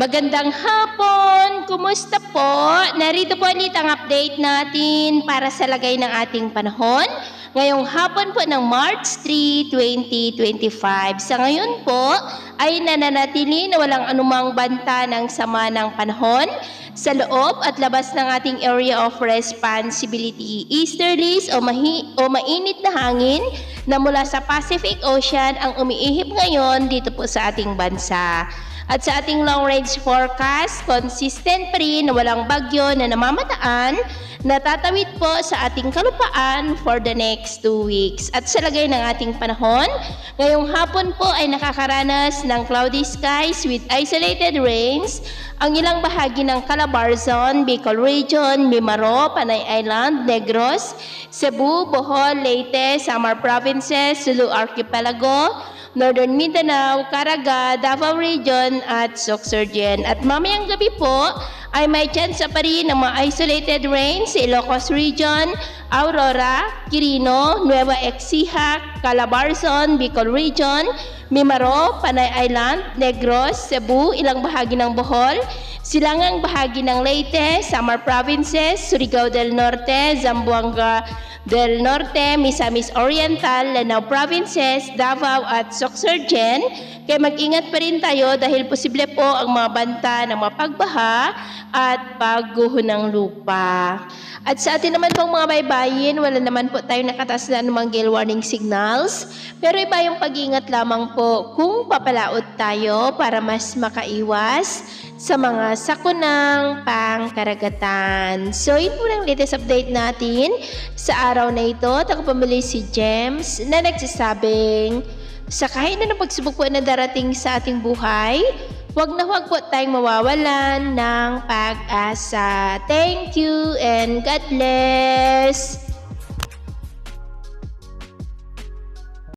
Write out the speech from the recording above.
Magandang hapon! Kumusta po? Narito po ulit ang update natin para sa lagay ng ating panahon. Ngayong hapon po ng March 3, 2025. Sa ngayon po ay nananatili na walang anumang banta ng sama ng panahon sa loob at labas ng ating area of responsibility. Easterlies o mainit na hangin na mula sa Pacific Ocean ang umiihip ngayon dito po sa ating bansa. At sa ating long-range forecast, consistent pa rin na walang bagyo na namamataan na tatawid po sa ating kalupaan for the next 2 weeks. At sa lagay ng ating panahon, ngayong hapon po ay nakakaranas ng cloudy skies with isolated rains ang ilang bahagi ng Calabarzon, Bicol Region, Mimaro, Panay Island, Negros, Cebu, Bohol, Leyte, Samar Provinces, Sulu Archipelago, Northern Mindanao, Caraga, Davao Region at Sorsogon. At mamayang gabi po ay may chance pa rin ng mga isolated rains sa Ilocos Region, Aurora, Quirino, Nueva Ecija, Calabarzon, Bicol Region, Mimaro, Panay Island, Negros, Cebu, ilang bahagi ng Bohol, silangang bahagi ng Leyte, Samar Provinces, Surigao del Norte, Zamboanga del Norte, Misamis Oriental, Lanao Provinces, Davao at Sorsogon. Kaya mag-ingat pa rin tayo dahil posible po ang mga banta ng mapagbaha at pagguho ng lupa. At sa atin naman pong mga baybayin, wala naman po tayong nakataas na anumang gale warning signals. Pero iba yung pag-ingat lamang po kung papalaot tayo para mas makaiwas sa mga sakunang pangkaragatan. So, yun po ang latest update natin sa araw na ito. Tagapamuli si James na nagsasabing, sa kahit na ng pagsubok po na darating sa ating buhay, huwag na huwag po tayong mawawalan ng pag-asa. Thank you and God bless!